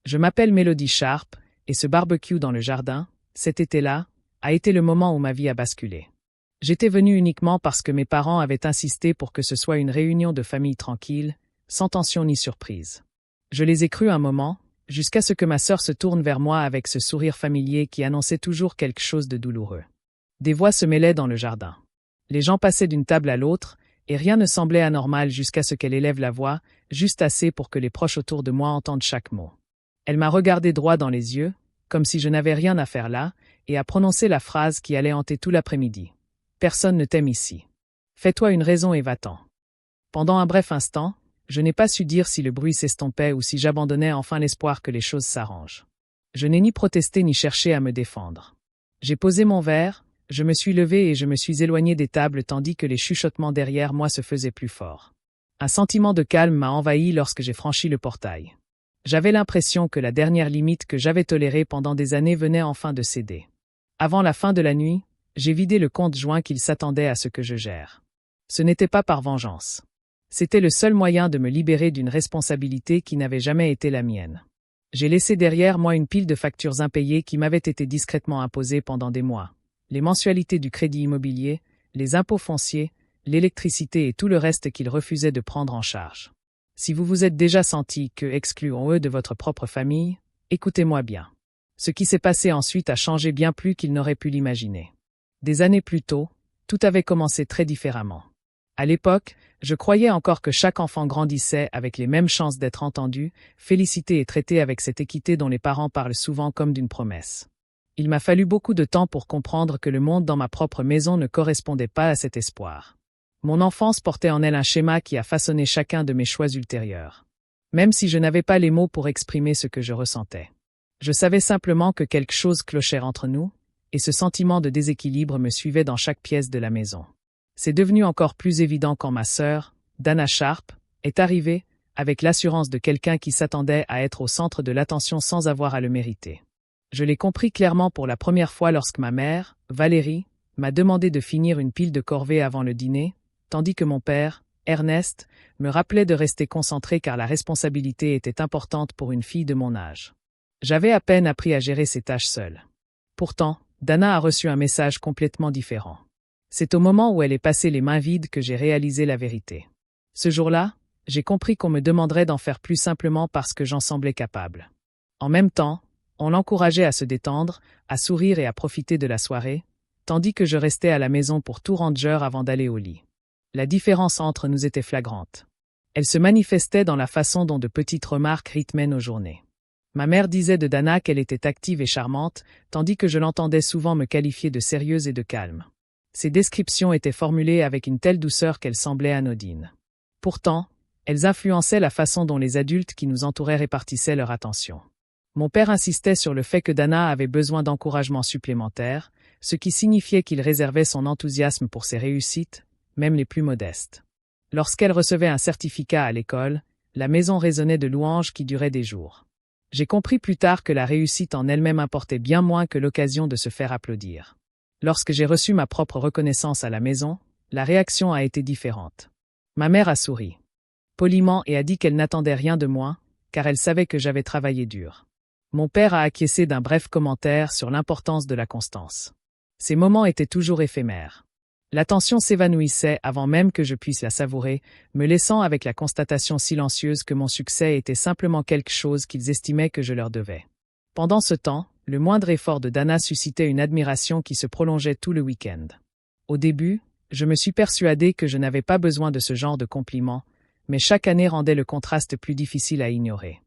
Je m'appelle Melody Sharp, et ce barbecue dans le jardin, cet été-là, a été le moment où ma vie a basculé. J'étais venue uniquement parce que mes parents avaient insisté pour que ce soit une réunion de famille tranquille, sans tension ni surprise. Je les ai crus un moment, jusqu'à ce que ma sœur se tourne vers moi avec ce sourire familier qui annonçait toujours quelque chose de douloureux. Des voix se mêlaient dans le jardin. Les gens passaient d'une table à l'autre, et rien ne semblait anormal jusqu'à ce qu'elle élève la voix, juste assez pour que les proches autour de moi entendent chaque mot. Elle m'a regardé droit dans les yeux, comme si je n'avais rien à faire là, et a prononcé la phrase qui allait hanter tout l'après-midi. « Personne ne t'aime ici. Fais-toi une raison et va-t'en. » Pendant un bref instant, je n'ai pas su dire si le bruit s'estompait ou si j'abandonnais enfin l'espoir que les choses s'arrangent. Je n'ai ni protesté ni cherché à me défendre. J'ai posé mon verre, je me suis levé et je me suis éloigné des tables tandis que les chuchotements derrière moi se faisaient plus forts. Un sentiment de calme m'a envahi lorsque j'ai franchi le portail. J'avais l'impression que la dernière limite que j'avais tolérée pendant des années venait enfin de céder. Avant la fin de la nuit, j'ai vidé le compte joint qu'il s'attendait à ce que je gère. Ce n'était pas par vengeance. C'était le seul moyen de me libérer d'une responsabilité qui n'avait jamais été la mienne. J'ai laissé derrière moi une pile de factures impayées qui m'avaient été discrètement imposées pendant des mois. Les mensualités du crédit immobilier, les impôts fonciers, l'électricité et tout le reste qu'ils refusaient de prendre en charge. Si vous vous êtes déjà senti excluant de votre propre famille, écoutez-moi bien. Ce qui s'est passé ensuite a changé bien plus qu'il n'aurait pu l'imaginer. Des années plus tôt, tout avait commencé très différemment. À l'époque, je croyais encore que chaque enfant grandissait avec les mêmes chances d'être entendu, félicité et traité avec cette équité dont les parents parlent souvent comme d'une promesse. Il m'a fallu beaucoup de temps pour comprendre que le monde dans ma propre maison ne correspondait pas à cet espoir. Mon enfance portait en elle un schéma qui a façonné chacun de mes choix ultérieurs. Même si je n'avais pas les mots pour exprimer ce que je ressentais. Je savais simplement que quelque chose clochait entre nous, et ce sentiment de déséquilibre me suivait dans chaque pièce de la maison. C'est devenu encore plus évident quand ma sœur, Dana Sharp, est arrivée, avec l'assurance de quelqu'un qui s'attendait à être au centre de l'attention sans avoir à le mériter. Je l'ai compris clairement pour la première fois lorsque ma mère, Valérie, m'a demandé de finir une pile de corvées avant le dîner, tandis que mon père, Ernest, me rappelait de rester concentré car la responsabilité était importante pour une fille de mon âge. J'avais à peine appris à gérer ces tâches seule. Pourtant, Dana a reçu un message complètement différent. C'est au moment où elle est passée les mains vides que j'ai réalisé la vérité. Ce jour-là, j'ai compris qu'on me demanderait d'en faire plus simplement parce que j'en semblais capable. En même temps, on l'encourageait à se détendre, à sourire et à profiter de la soirée, tandis que je restais à la maison pour tout ranger avant d'aller au lit. La différence entre nous était flagrante. Elle se manifestait dans la façon dont de petites remarques rythmaient nos journées. Ma mère disait de Dana qu'elle était active et charmante, tandis que je l'entendais souvent me qualifier de sérieuse et de calme. Ces descriptions étaient formulées avec une telle douceur qu'elles semblaient anodines. Pourtant, elles influençaient la façon dont les adultes qui nous entouraient répartissaient leur attention. Mon père insistait sur le fait que Dana avait besoin d'encouragement supplémentaire, ce qui signifiait qu'il réservait son enthousiasme pour ses réussites, même les plus modestes. Lorsqu'elle recevait un certificat à l'école, la maison résonnait de louanges qui duraient des jours. J'ai compris plus tard que la réussite en elle-même importait bien moins que l'occasion de se faire applaudir. Lorsque j'ai reçu ma propre reconnaissance à la maison, la réaction a été différente. Ma mère a souri, poliment, et a dit qu'elle n'attendait rien de moi, car elle savait que j'avais travaillé dur. Mon père a acquiescé d'un bref commentaire sur l'importance de la constance. Ces moments étaient toujours éphémères. L'attention s'évanouissait avant même que je puisse la savourer, me laissant avec la constatation silencieuse que mon succès était simplement quelque chose qu'ils estimaient que je leur devais. Pendant ce temps, le moindre effort de Dana suscitait une admiration qui se prolongeait tout le week-end. Au début, je me suis persuadé que je n'avais pas besoin de ce genre de compliments, mais chaque année rendait le contraste plus difficile à ignorer.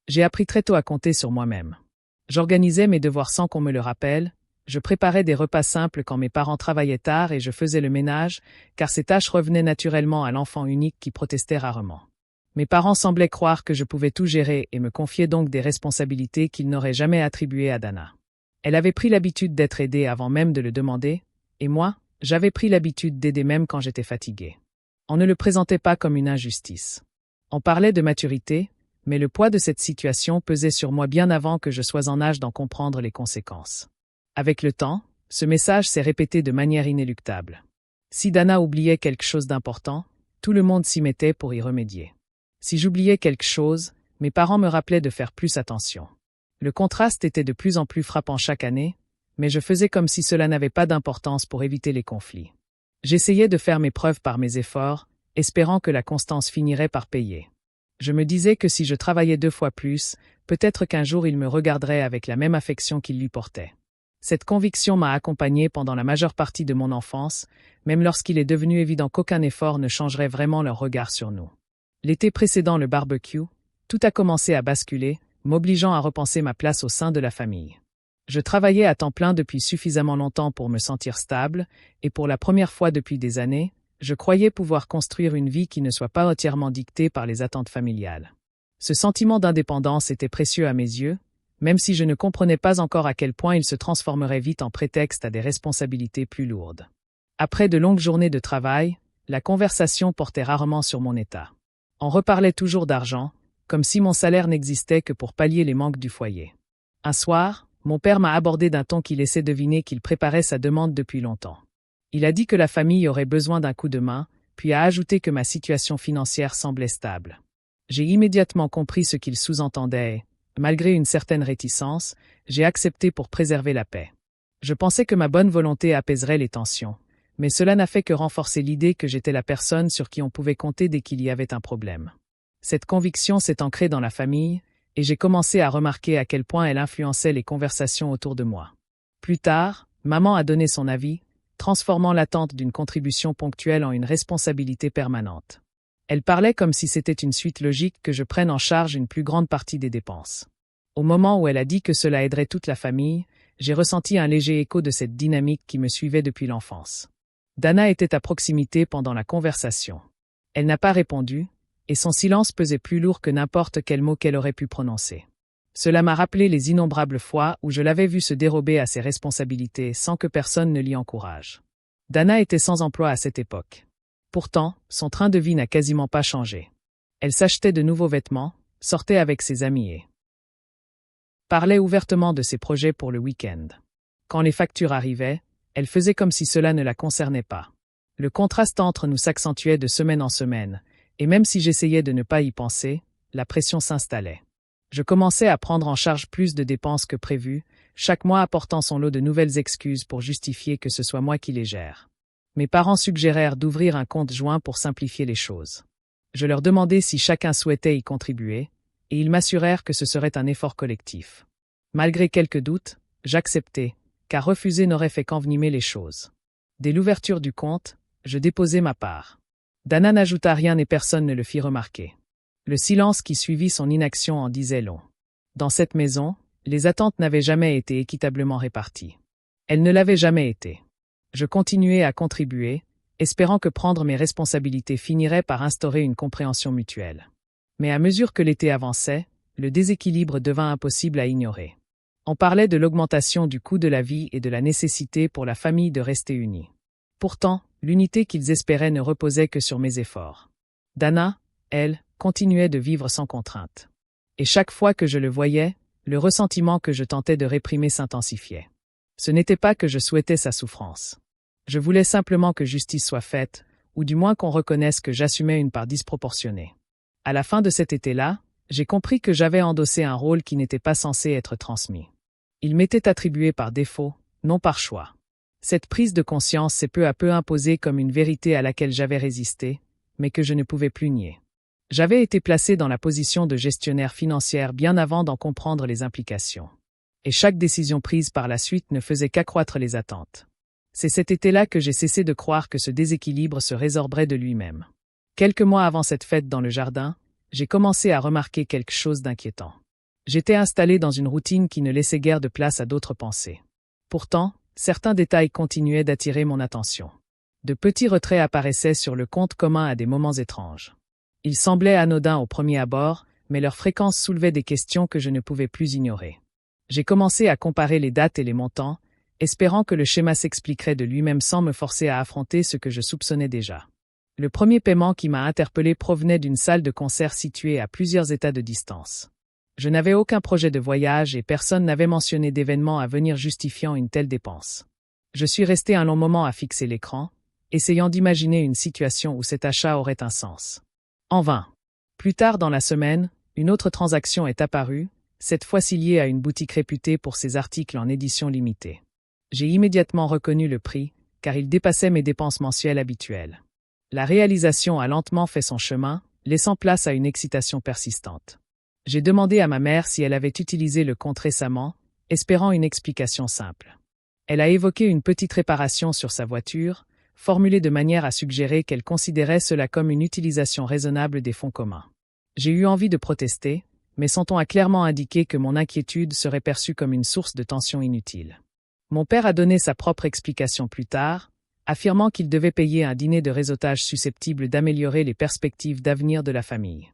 J'ai appris très tôt à compter sur moi-même. J'organisais mes devoirs sans qu'on me le rappelle, je préparais des repas simples quand mes parents travaillaient tard et je faisais le ménage, car ces tâches revenaient naturellement à l'enfant unique qui protestait rarement. Mes parents semblaient croire que je pouvais tout gérer et me confiaient donc des responsabilités qu'ils n'auraient jamais attribuées à Dana. Elle avait pris l'habitude d'être aidée avant même de le demander, et moi, j'avais pris l'habitude d'aider même quand j'étais fatigué. On ne le présentait pas comme une injustice. On parlait de maturité, mais le poids de cette situation pesait sur moi bien avant que je sois en âge d'en comprendre les conséquences. Avec le temps, ce message s'est répété de manière inéluctable. Si Dana oubliait quelque chose d'important, tout le monde s'y mettait pour y remédier. Si j'oubliais quelque chose, Mes parents me rappelaient de faire plus attention. Le contraste était de plus en plus frappant chaque année, mais je faisais comme si cela n'avait pas d'importance pour éviter les conflits. J'essayais de faire mes preuves par mes efforts, espérant que la constance finirait par payer. Je me disais que si je travaillais 2 fois plus, peut-être qu'un jour il me regarderait avec la même affection qu'il lui portait. Cette conviction m'a accompagné pendant la majeure partie de mon enfance, même lorsqu'il est devenu évident qu'aucun effort ne changerait vraiment leur regard sur nous. L'été précédent le barbecue, tout a commencé à basculer, m'obligeant à repenser ma place au sein de la famille. Je travaillais à temps plein depuis suffisamment longtemps pour me sentir stable, et pour la première fois depuis des années, je croyais pouvoir construire une vie qui ne soit pas entièrement dictée par les attentes familiales. Ce sentiment d'indépendance était précieux à mes yeux, même si je ne comprenais pas encore à quel point il se transformerait vite en prétexte à des responsabilités plus lourdes. Après de longues journées de travail, la conversation portait rarement sur mon état. On reparlait toujours d'argent, comme si mon salaire n'existait que pour pallier les manques du foyer. Un soir, mon père m'a abordé d'un ton qui laissait deviner qu'il préparait sa demande depuis longtemps. Il a dit que la famille aurait besoin d'un coup de main, puis a ajouté que ma situation financière semblait stable. J'ai immédiatement compris ce qu'il sous-entendait et, malgré une certaine réticence, j'ai accepté pour préserver la paix. Je pensais que ma bonne volonté apaiserait les tensions, mais cela n'a fait que renforcer l'idée que j'étais la personne sur qui on pouvait compter dès qu'il y avait un problème. Cette conviction s'est ancrée dans la famille, et j'ai commencé à remarquer à quel point elle influençait les conversations autour de moi. Plus tard, maman a donné son avis, transformant l'attente d'une contribution ponctuelle en une responsabilité permanente. Elle parlait comme si c'était une suite logique que je prenne en charge une plus grande partie des dépenses. Au moment où elle a dit que cela aiderait toute la famille, j'ai ressenti un léger écho de cette dynamique qui me suivait depuis l'enfance. Dana était à proximité pendant la conversation. Elle n'a pas répondu, et son silence pesait plus lourd que n'importe quel mot qu'elle aurait pu prononcer. Cela m'a rappelé les innombrables fois où je l'avais vue se dérober à ses responsabilités sans que personne ne l'y encourage. Dana était sans emploi à cette époque. Pourtant, son train de vie n'a quasiment pas changé. Elle s'achetait de nouveaux vêtements, sortait avec ses amis et parlait ouvertement de ses projets pour le week-end. Quand les factures arrivaient, elle faisait comme si cela ne la concernait pas. Le contraste entre nous s'accentuait de semaine en semaine, et même si j'essayais de ne pas y penser, la pression s'installait. Je commençais à prendre en charge plus de dépenses que prévu, chaque mois apportant son lot de nouvelles excuses pour justifier que ce soit moi qui les gère. Mes parents suggérèrent d'ouvrir un compte joint pour simplifier les choses. Je leur demandai si chacun souhaitait y contribuer, et ils m'assurèrent que ce serait un effort collectif. Malgré quelques doutes, j'acceptai, car refuser n'aurait fait qu'envenimer les choses. Dès l'ouverture du compte, je déposai ma part. Dana n'ajouta rien et personne ne le fit remarquer. Le silence qui suivit son inaction en disait long. Dans cette maison, les attentes n'avaient jamais été équitablement réparties. Elles ne l'avaient jamais été. Je continuais à contribuer, espérant que prendre mes responsabilités finirait par instaurer une compréhension mutuelle. Mais à mesure que l'été avançait, le déséquilibre devint impossible à ignorer. On parlait de l'augmentation du coût de la vie et de la nécessité pour la famille de rester unie. Pourtant, l'unité qu'ils espéraient ne reposait que sur mes efforts. Dana, elle, continuait de vivre sans contrainte. Et chaque fois que je le voyais, le ressentiment que je tentais de réprimer s'intensifiait. Ce n'était pas que je souhaitais sa souffrance. Je voulais simplement que justice soit faite, ou du moins qu'on reconnaisse que j'assumais une part disproportionnée. À la fin de cet été-là, j'ai compris que j'avais endossé un rôle qui n'était pas censé être transmis. Il m'était attribué par défaut, non par choix. Cette prise de conscience s'est peu à peu imposée comme une vérité à laquelle j'avais résisté, mais que je ne pouvais plus nier. J'avais été placé dans la position de gestionnaire financière bien avant d'en comprendre les implications. Et chaque décision prise par la suite ne faisait qu'accroître les attentes. C'est cet été-là que j'ai cessé de croire que ce déséquilibre se résorberait de lui-même. Quelques mois avant cette fête dans le jardin, j'ai commencé à remarquer quelque chose d'inquiétant. J'étais installé dans une routine qui ne laissait guère de place à d'autres pensées. Pourtant, certains détails continuaient d'attirer mon attention. De petits retraits apparaissaient sur le compte commun à des moments étranges. Ils semblaient anodins au premier abord, mais leur fréquence soulevait des questions que je ne pouvais plus ignorer. J'ai commencé à comparer les dates et les montants, espérant que le schéma s'expliquerait de lui-même sans me forcer à affronter ce que je soupçonnais déjà. Le premier paiement qui m'a interpellé provenait d'une salle de concert située à plusieurs états de distance. Je n'avais aucun projet de voyage et personne n'avait mentionné d'événement à venir justifiant une telle dépense. Je suis resté un long moment à fixer l'écran, essayant d'imaginer une situation où cet achat aurait un sens. En vain. Plus tard dans la semaine, Une autre transaction est apparue, cette fois-ci liée à une boutique réputée pour ses articles en édition limitée. J'ai immédiatement reconnu le prix, car il dépassait mes dépenses mensuelles habituelles. La réalisation a lentement fait son chemin, laissant place à une excitation persistante. J'ai demandé à ma mère si elle avait utilisé le compte récemment, espérant une explication simple. Elle a évoqué une petite réparation sur sa voiture, formulée de manière à suggérer qu'elle considérait cela comme une utilisation raisonnable des fonds communs. J'ai eu envie de protester, mais son ton a clairement indiqué que mon inquiétude serait perçue comme une source de tension inutile. Mon père a donné sa propre explication plus tard, affirmant qu'il devait payer un dîner de réseautage susceptible d'améliorer les perspectives d'avenir de la famille.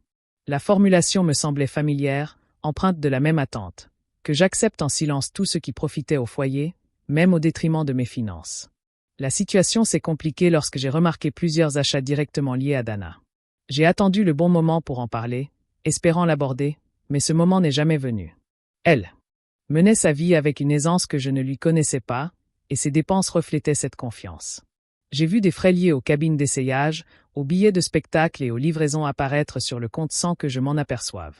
La formulation me semblait familière, empreinte de la même attente, que j'accepte en silence tout ce qui profitait au foyer, même au détriment de mes finances. La situation s'est compliquée lorsque j'ai remarqué plusieurs achats directement liés à Dana. J'ai attendu le bon moment pour en parler, espérant l'aborder, mais ce moment n'est jamais venu. Elle menait sa vie avec une aisance que je ne lui connaissais pas, et ses dépenses reflétaient cette confiance. J'ai vu des frais liés aux cabines d'essayage, aux billets de spectacle et aux livraisons apparaître sur le compte sans que je m'en aperçoive.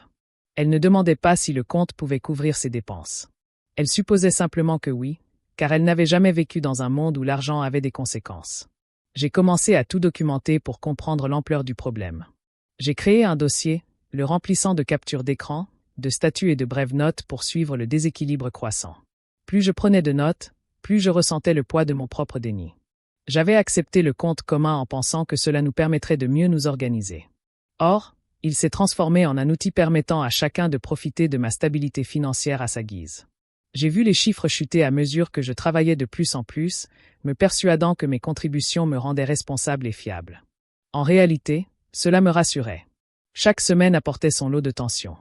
Elle ne demandait pas si le compte pouvait couvrir ses dépenses. Elle supposait simplement que oui, car elle n'avait jamais vécu dans un monde où l'argent avait des conséquences. J'ai commencé à tout documenter pour comprendre l'ampleur du problème. J'ai créé un dossier, le remplissant de captures d'écran, de statuts et de brèves notes pour suivre le déséquilibre croissant. Plus je prenais de notes, plus je ressentais le poids de mon propre déni. J'avais accepté le compte commun en pensant que cela nous permettrait de mieux nous organiser. Or, il s'est transformé en un outil permettant à chacun de profiter de ma stabilité financière à sa guise. J'ai vu les chiffres chuter à mesure que je travaillais de plus en plus, me persuadant que mes contributions me rendaient responsable et fiable. En réalité, cela me rassurait. Chaque semaine apportait son lot de tensions.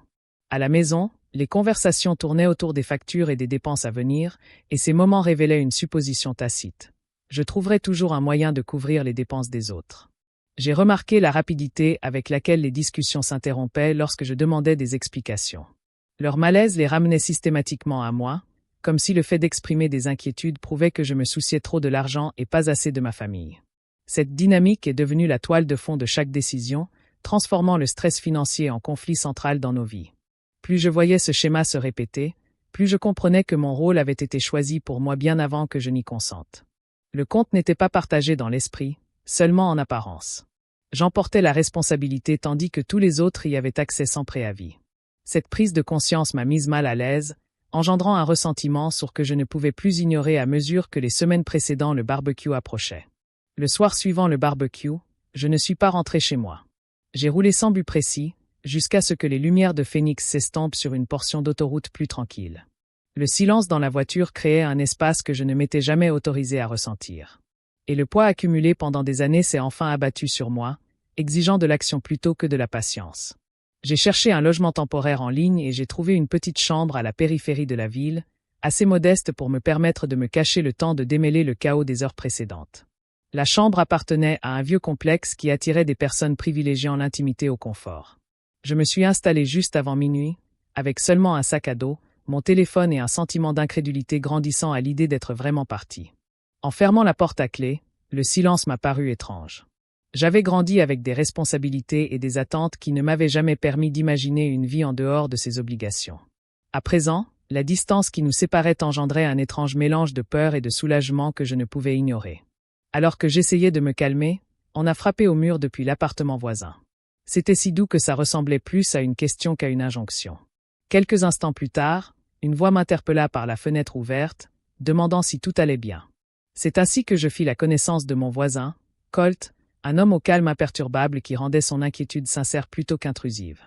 À la maison, les conversations tournaient autour des factures et des dépenses à venir, et ces moments révélaient une supposition tacite. Je trouverais toujours un moyen de couvrir les dépenses des autres. J'ai remarqué la rapidité avec laquelle les discussions s'interrompaient lorsque je demandais des explications. Leur malaise les ramenait systématiquement à moi, comme si le fait d'exprimer des inquiétudes prouvait que je me souciais trop de l'argent et pas assez de ma famille. Cette dynamique est devenue la toile de fond de chaque décision, transformant le stress financier en conflit central dans nos vies. Plus je voyais ce schéma se répéter, plus je comprenais que mon rôle avait été choisi pour moi bien avant que je n'y consente. Le compte n'était pas partagé dans l'esprit, seulement en apparence. J'en portais la responsabilité tandis que tous les autres y avaient accès sans préavis. Cette prise de conscience m'a mise mal à l'aise, engendrant un ressentiment sur que je ne pouvais plus ignorer à mesure que les semaines précédant le barbecue approchait. Le soir suivant le barbecue, je ne suis pas rentré chez moi. J'ai roulé sans but précis, jusqu'à ce que les lumières de Phoenix s'estompent sur une portion d'autoroute plus tranquille. Le silence dans la voiture créait un espace que je ne m'étais jamais autorisé à ressentir. Et le poids accumulé pendant des années s'est enfin abattu sur moi, exigeant de l'action plutôt que de la patience. J'ai cherché un logement temporaire en ligne et j'ai trouvé une petite chambre à la périphérie de la ville, assez modeste pour me permettre de me cacher le temps de démêler le chaos des heures précédentes. La chambre appartenait à un vieux complexe qui attirait des personnes privilégiant l'intimité au confort. Je me suis installé juste avant minuit, avec seulement un sac à dos, mon téléphone et un sentiment d'incrédulité grandissant à l'idée d'être vraiment parti. En fermant la porte à clé, le silence m'a paru étrange. J'avais grandi avec des responsabilités et des attentes qui ne m'avaient jamais permis d'imaginer une vie en dehors de ces obligations. À présent, la distance qui nous séparait engendrait un étrange mélange de peur et de soulagement que je ne pouvais ignorer. Alors que j'essayais de me calmer, on a frappé au mur depuis l'appartement voisin. C'était si doux que ça ressemblait plus à une question qu'à une injonction. Quelques instants plus tard, une voix m'interpella par la fenêtre ouverte, demandant si tout allait bien. C'est ainsi que je fis la connaissance de mon voisin, Colt, un homme au calme imperturbable qui rendait son inquiétude sincère plutôt qu'intrusive.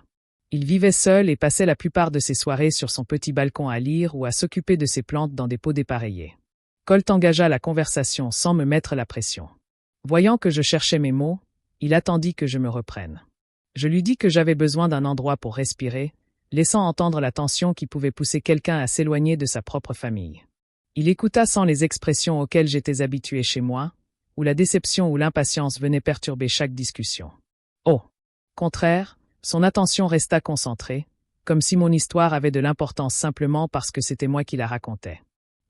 Il vivait seul et passait la plupart de ses soirées sur son petit balcon à lire ou à s'occuper de ses plantes dans des pots dépareillés. Colt engagea la conversation sans me mettre la pression. Voyant que je cherchais mes mots, il attendit que je me reprenne. Je lui dis que j'avais besoin d'un endroit pour respirer, laissant entendre la tension qui pouvait pousser quelqu'un à s'éloigner de sa propre famille. Il écouta sans les expressions auxquelles j'étais habitué chez moi, où la déception ou l'impatience venaient perturber chaque discussion. Au contraire, son attention resta concentrée, comme si mon histoire avait de l'importance simplement parce que c'était moi qui la racontais.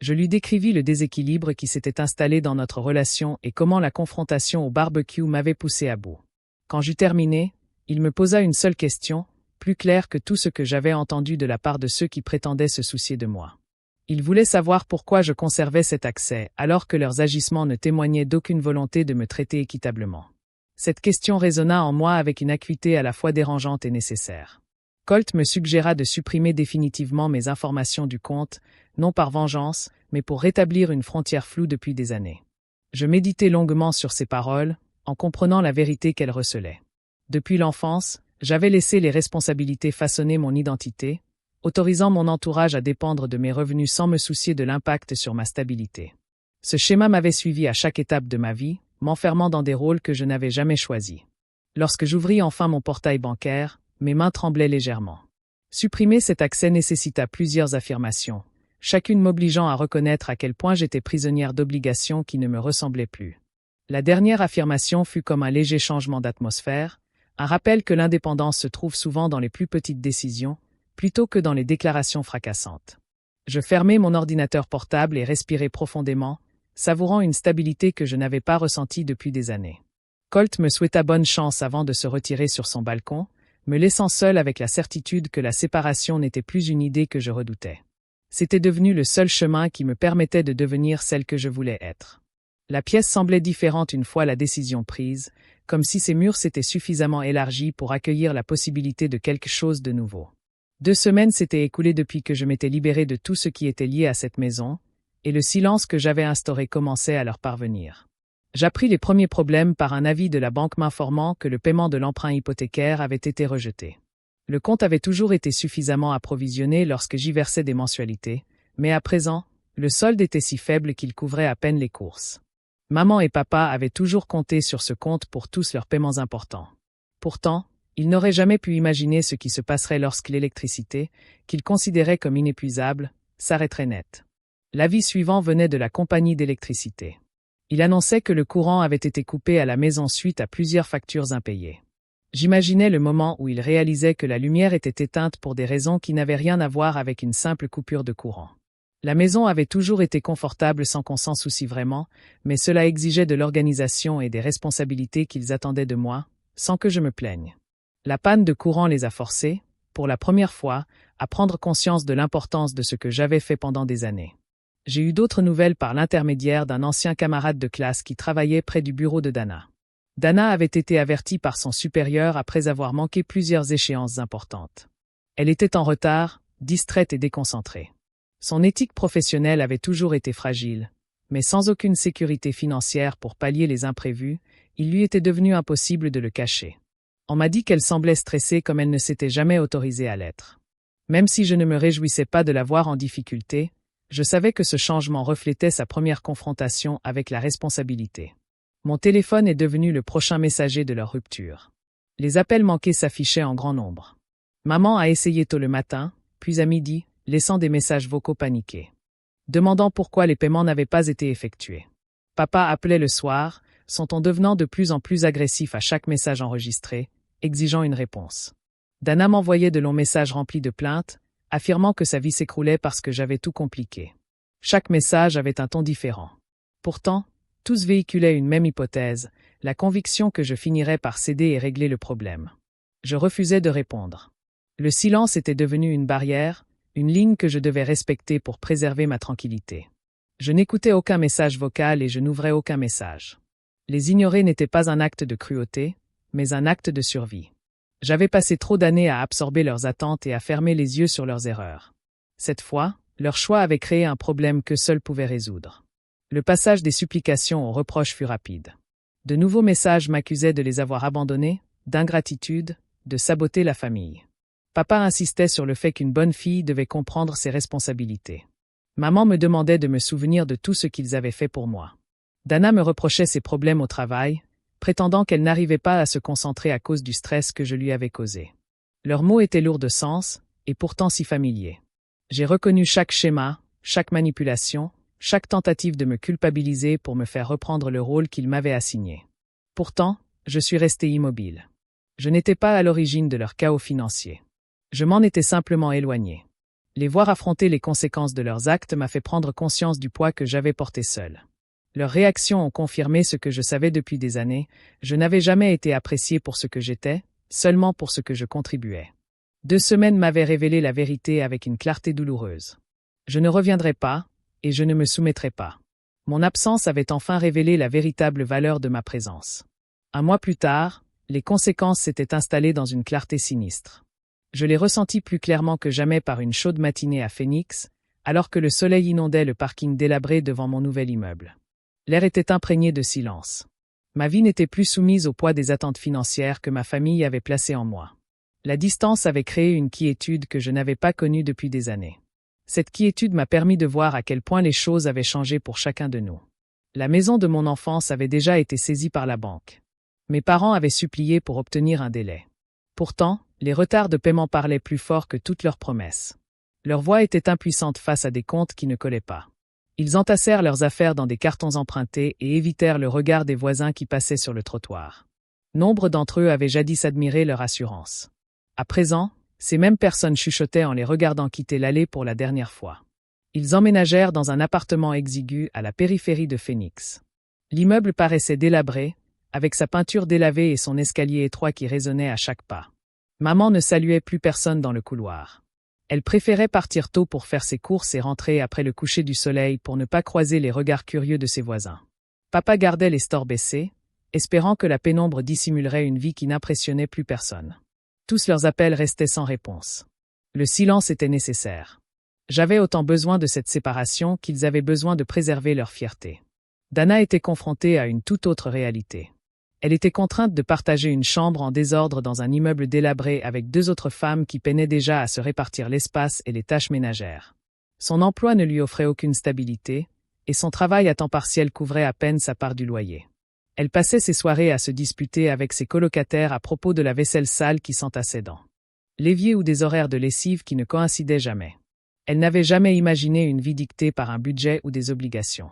Je lui décrivis le déséquilibre qui s'était installé dans notre relation et comment la confrontation au barbecue m'avait poussé à bout. Quand j'eus terminé, il me posa une seule question, plus clair que tout ce que j'avais entendu de la part de ceux qui prétendaient se soucier de moi. Ils voulaient savoir pourquoi je conservais cet accès, alors que leurs agissements ne témoignaient d'aucune volonté de me traiter équitablement. Cette question résonna en moi avec une acuité à la fois dérangeante et nécessaire. Colt me suggéra de supprimer définitivement mes informations du compte, non par vengeance, mais pour rétablir une frontière floue depuis des années. Je méditais longuement sur ces paroles, en comprenant la vérité qu'elles recelaient. Depuis l'enfance, j'avais laissé les responsabilités façonner mon identité, autorisant mon entourage à dépendre de mes revenus sans me soucier de l'impact sur ma stabilité. Ce schéma m'avait suivi à chaque étape de ma vie, m'enfermant dans des rôles que je n'avais jamais choisis. Lorsque j'ouvris enfin mon portail bancaire, mes mains tremblaient légèrement. Supprimer cet accès nécessita plusieurs affirmations, chacune m'obligeant à reconnaître à quel point j'étais prisonnière d'obligations qui ne me ressemblaient plus. La dernière affirmation fut comme un léger changement d'atmosphère, un rappel que l'indépendance se trouve souvent dans les plus petites décisions, plutôt que dans les déclarations fracassantes. Je fermai mon ordinateur portable et respirai profondément, savourant une stabilité que je n'avais pas ressentie depuis des années. Colt me souhaita bonne chance avant de se retirer sur son balcon, me laissant seul avec la certitude que la séparation n'était plus une idée que je redoutais. C'était devenu le seul chemin qui me permettait de devenir celle que je voulais être. La pièce semblait différente une fois la décision prise, comme si ses murs s'étaient suffisamment élargis pour accueillir la possibilité de quelque chose de nouveau. 2 semaines s'étaient écoulées depuis que je m'étais libéré de tout ce qui était lié à cette maison, et le silence que j'avais instauré commençait à leur parvenir. J'appris les premiers problèmes par un avis de la banque m'informant que le paiement de l'emprunt hypothécaire avait été rejeté. Le compte avait toujours été suffisamment approvisionné lorsque j'y versais des mensualités, mais à présent, le solde était si faible qu'il couvrait à peine les courses. Maman et papa avaient toujours compté sur ce compte pour tous leurs paiements importants. Pourtant, ils n'auraient jamais pu imaginer ce qui se passerait lorsque l'électricité, qu'ils considéraient comme inépuisable, s'arrêterait net. L'avis suivant venait de la compagnie d'électricité. Il annonçait que le courant avait été coupé à la maison suite à plusieurs factures impayées. J'imaginais le moment où ils réalisaient que la lumière était éteinte pour des raisons qui n'avaient rien à voir avec une simple coupure de courant. La maison avait toujours été confortable sans qu'on s'en soucie vraiment, mais cela exigeait de l'organisation et des responsabilités qu'ils attendaient de moi, sans que je me plaigne. La panne de courant les a forcés, pour la première fois, à prendre conscience de l'importance de ce que j'avais fait pendant des années. J'ai eu d'autres nouvelles par l'intermédiaire d'un ancien camarade de classe qui travaillait près du bureau de Dana. Dana avait été avertie par son supérieur après avoir manqué plusieurs échéances importantes. Elle était en retard, distraite et déconcentrée. Son éthique professionnelle avait toujours été fragile, mais sans aucune sécurité financière pour pallier les imprévus, il lui était devenu impossible de le cacher. On m'a dit qu'elle semblait stressée comme elle ne s'était jamais autorisée à l'être. Même si je ne me réjouissais pas de la voir en difficulté, je savais que ce changement reflétait sa première confrontation avec la responsabilité. Mon téléphone est devenu le prochain messager de leur rupture. Les appels manqués s'affichaient en grand nombre. Maman a essayé tôt le matin, puis à midi, laissant des messages vocaux paniqués, demandant pourquoi les paiements n'avaient pas été effectués. Papa appelait le soir, son ton devenant de plus en plus agressif à chaque message enregistré, exigeant une réponse. Dana m'envoyait de longs messages remplis de plaintes, affirmant que sa vie s'écroulait parce que j'avais tout compliqué. Chaque message avait un ton différent. Pourtant, tous véhiculaient une même hypothèse, la conviction que je finirais par céder et régler le problème. Je refusais de répondre. Le silence était devenu une barrière, une ligne que je devais respecter pour préserver ma tranquillité. Je n'écoutais aucun message vocal et je n'ouvrais aucun message. Les ignorer n'était pas un acte de cruauté, mais un acte de survie. J'avais passé trop d'années à absorber leurs attentes et à fermer les yeux sur leurs erreurs. Cette fois, leur choix avait créé un problème que seuls pouvaient résoudre. Le passage des supplications aux reproches fut rapide. De nouveaux messages m'accusaient de les avoir abandonnés, d'ingratitude, de saboter la famille. Papa insistait sur le fait qu'une bonne fille devait comprendre ses responsabilités. Maman me demandait de me souvenir de tout ce qu'ils avaient fait pour moi. Dana me reprochait ses problèmes au travail, prétendant qu'elle n'arrivait pas à se concentrer à cause du stress que je lui avais causé. Leurs mots étaient lourds de sens, et pourtant si familiers. J'ai reconnu chaque schéma, chaque manipulation, chaque tentative de me culpabiliser pour me faire reprendre le rôle qu'ils m'avaient assigné. Pourtant, je suis resté immobile. Je n'étais pas à l'origine de leur chaos financier. Je m'en étais simplement éloigné. Les voir affronter les conséquences de leurs actes m'a fait prendre conscience du poids que j'avais porté seul. Leurs réactions ont confirmé ce que je savais depuis des années, je n'avais jamais été apprécié pour ce que j'étais, seulement pour ce que je contribuais. 2 semaines m'avaient révélé la vérité avec une clarté douloureuse. Je ne reviendrai pas, et je ne me soumettrai pas. Mon absence avait enfin révélé la véritable valeur de ma présence. 1 mois plus tard, les conséquences s'étaient installées dans une clarté sinistre. Je les ressentis plus clairement que jamais par une chaude matinée à Phoenix, alors que le soleil inondait le parking délabré devant mon nouvel immeuble. L'air était imprégné de silence. Ma vie n'était plus soumise au poids des attentes financières que ma famille avait placées en moi. La distance avait créé une quiétude que je n'avais pas connue depuis des années. Cette quiétude m'a permis de voir à quel point les choses avaient changé pour chacun de nous. La maison de mon enfance avait déjà été saisie par la banque. Mes parents avaient supplié pour obtenir un délai. Pourtant, les retards de paiement parlaient plus fort que toutes leurs promesses. Leur voix était impuissante face à des comptes qui ne collaient pas. Ils entassèrent leurs affaires dans des cartons empruntés et évitèrent le regard des voisins qui passaient sur le trottoir. Nombre d'entre eux avaient jadis admiré leur assurance. À présent, ces mêmes personnes chuchotaient en les regardant quitter l'allée pour la dernière fois. Ils emménagèrent dans un appartement exigu à la périphérie de Phoenix. L'immeuble paraissait délabré, avec sa peinture délavée et son escalier étroit qui résonnait à chaque pas. Maman ne saluait plus personne dans le couloir. Elle préférait partir tôt pour faire ses courses et rentrer après le coucher du soleil pour ne pas croiser les regards curieux de ses voisins. Papa gardait les stores baissés, espérant que la pénombre dissimulerait une vie qui n'impressionnait plus personne. Tous leurs appels restaient sans réponse. Le silence était nécessaire. J'avais autant besoin de cette séparation qu'ils avaient besoin de préserver leur fierté. Dana était confrontée à une toute autre réalité. Elle était contrainte de partager une chambre en désordre dans un immeuble délabré avec 2 autres femmes qui peinaient déjà à se répartir l'espace et les tâches ménagères. Son emploi ne lui offrait aucune stabilité, et son travail à temps partiel couvrait à peine sa part du loyer. Elle passait ses soirées à se disputer avec ses colocataires à propos de la vaisselle sale qui s'entassait dans l'évier ou des horaires de lessive qui ne coïncidaient jamais. Elle n'avait jamais imaginé une vie dictée par un budget ou des obligations.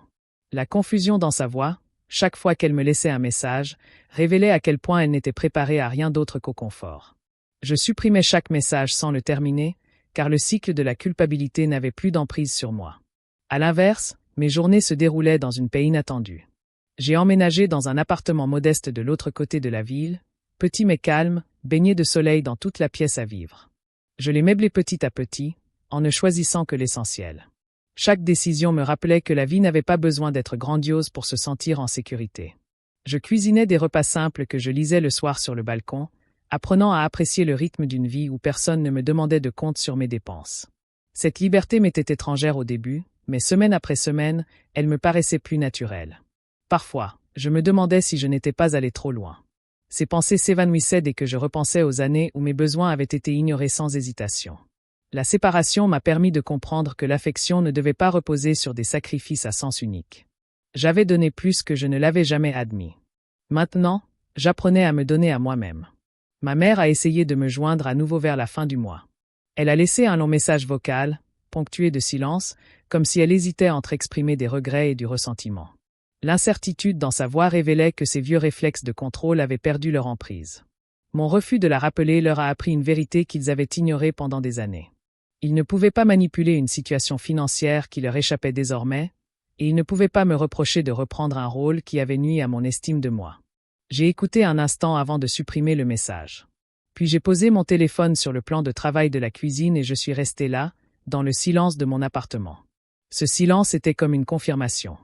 La confusion dans sa voix, chaque fois qu'elle me laissait un message, révélait à quel point elle n'était préparée à rien d'autre qu'au confort. Je supprimais chaque message sans le terminer, car le cycle de la culpabilité n'avait plus d'emprise sur moi. À l'inverse, mes journées se déroulaient dans une paix inattendue. J'ai emménagé dans un appartement modeste de l'autre côté de la ville, petit mais calme, baigné de soleil dans toute la pièce à vivre. Je l'ai meublé petit à petit, en ne choisissant que l'essentiel. Chaque décision me rappelait que la vie n'avait pas besoin d'être grandiose pour se sentir en sécurité. Je cuisinais des repas simples que je lisais le soir sur le balcon, apprenant à apprécier le rythme d'une vie où personne ne me demandait de compte sur mes dépenses. Cette liberté m'était étrangère au début, mais semaine après semaine, elle me paraissait plus naturelle. Parfois, je me demandais si je n'étais pas allé trop loin. Ces pensées s'évanouissaient dès que je repensais aux années où mes besoins avaient été ignorés sans hésitation. La séparation m'a permis de comprendre que l'affection ne devait pas reposer sur des sacrifices à sens unique. J'avais donné plus que je ne l'avais jamais admis. Maintenant, j'apprenais à me donner à moi-même. Ma mère a essayé de me joindre à nouveau vers la fin du mois. Elle a laissé un long message vocal, ponctué de silence, comme si elle hésitait entre exprimer des regrets et du ressentiment. L'incertitude dans sa voix révélait que ses vieux réflexes de contrôle avaient perdu leur emprise. Mon refus de la rappeler leur a appris une vérité qu'ils avaient ignorée pendant des années. Ils ne pouvaient pas manipuler une situation financière qui leur échappait désormais, et ils ne pouvaient pas me reprocher de reprendre un rôle qui avait nui à mon estime de moi. J'ai écouté un instant avant de supprimer le message. Puis j'ai posé mon téléphone sur le plan de travail de la cuisine et je suis resté là, dans le silence de mon appartement. Ce silence était comme une confirmation.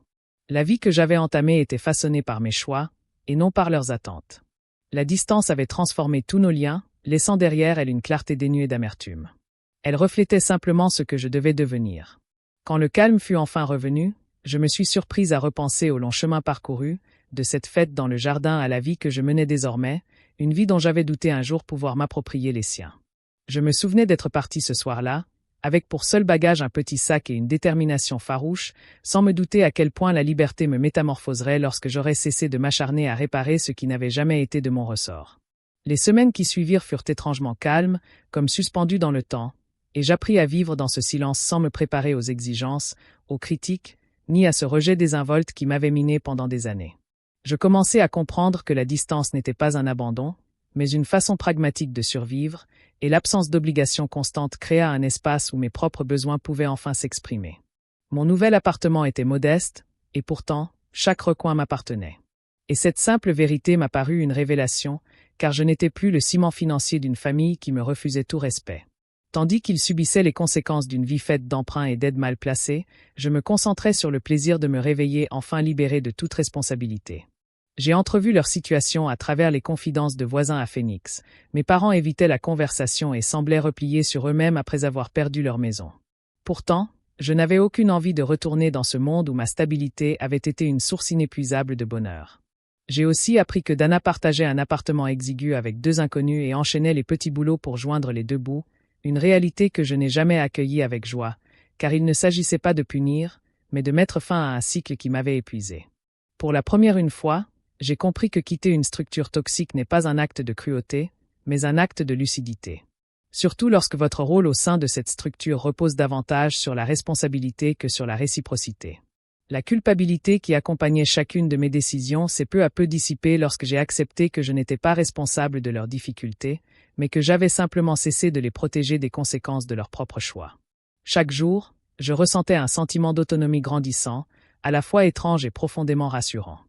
La vie que j'avais entamée était façonnée par mes choix, et non par leurs attentes. La distance avait transformé tous nos liens, laissant derrière elle une clarté dénuée d'amertume. Elle reflétait simplement ce que je devais devenir. Quand le calme fut enfin revenu, je me suis surprise à repenser au long chemin parcouru, de cette fête dans le jardin à la vie que je menais désormais, une vie dont j'avais douté un jour pouvoir m'approprier les siens. Je me souvenais d'être parti ce soir-là, avec pour seul bagage un petit sac et une détermination farouche, sans me douter à quel point la liberté me métamorphoserait lorsque j'aurais cessé de m'acharner à réparer ce qui n'avait jamais été de mon ressort. Les semaines qui suivirent furent étrangement calmes, comme suspendues dans le temps, et j'appris à vivre dans ce silence sans me préparer aux exigences, aux critiques, ni à ce rejet désinvolte qui m'avait miné pendant des années. Je commençais à comprendre que la distance n'était pas un abandon, mais une façon pragmatique de survivre, et l'absence d'obligation constante créa un espace où mes propres besoins pouvaient enfin s'exprimer. Mon nouvel appartement était modeste, et pourtant, chaque recoin m'appartenait. Et cette simple vérité m'a paru une révélation, car je n'étais plus le ciment financier d'une famille qui me refusait tout respect. Tandis qu'ils subissaient les conséquences d'une vie faite d'emprunts et d'aides mal placées, je me concentrais sur le plaisir de me réveiller enfin libéré de toute responsabilité. J'ai entrevu leur situation à travers les confidences de voisins à Phoenix. Mes parents évitaient la conversation et semblaient repliés sur eux-mêmes après avoir perdu leur maison. Pourtant, je n'avais aucune envie de retourner dans ce monde où ma stabilité avait été une source inépuisable de bonheur. J'ai aussi appris que Dana partageait un appartement exigu avec 2 inconnus et enchaînait les petits boulots pour joindre les 2 bouts, une réalité que je n'ai jamais accueillie avec joie, car il ne s'agissait pas de punir, mais de mettre fin à un cycle qui m'avait épuisé. Pour la première fois, j'ai compris que quitter une structure toxique n'est pas un acte de cruauté, mais un acte de lucidité. Surtout lorsque votre rôle au sein de cette structure repose davantage sur la responsabilité que sur la réciprocité. La culpabilité qui accompagnait chacune de mes décisions s'est peu à peu dissipée lorsque j'ai accepté que je n'étais pas responsable de leurs difficultés, mais que j'avais simplement cessé de les protéger des conséquences de leurs propres choix. Chaque jour, je ressentais un sentiment d'autonomie grandissant, à la fois étrange et profondément rassurant.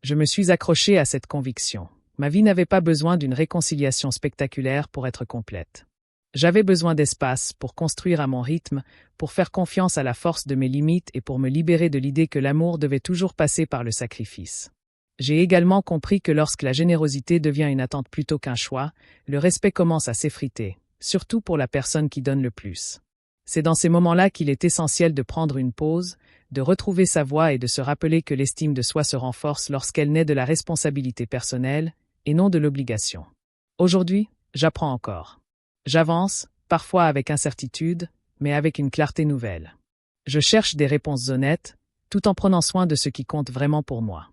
Je me suis accroché à cette conviction. Ma vie n'avait pas besoin d'une réconciliation spectaculaire pour être complète. J'avais besoin d'espace pour construire à mon rythme, pour faire confiance à la force de mes limites et pour me libérer de l'idée que l'amour devait toujours passer par le sacrifice. J'ai également compris que lorsque la générosité devient une attente plutôt qu'un choix, le respect commence à s'effriter, surtout pour la personne qui donne le plus. C'est dans ces moments-là qu'il est essentiel de prendre une pause, de retrouver sa voie et de se rappeler que l'estime de soi se renforce lorsqu'elle naît de la responsabilité personnelle et non de l'obligation. Aujourd'hui, j'apprends encore. J'avance, parfois avec incertitude, mais avec une clarté nouvelle. Je cherche des réponses honnêtes, tout en prenant soin de ce qui compte vraiment pour moi.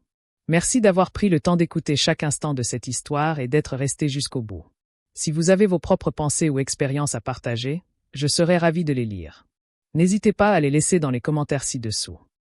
Merci d'avoir pris le temps d'écouter chaque instant de cette histoire et d'être resté jusqu'au bout. Si vous avez vos propres pensées ou expériences à partager, je serai ravi de les lire. N'hésitez pas à les laisser dans les commentaires ci-dessous.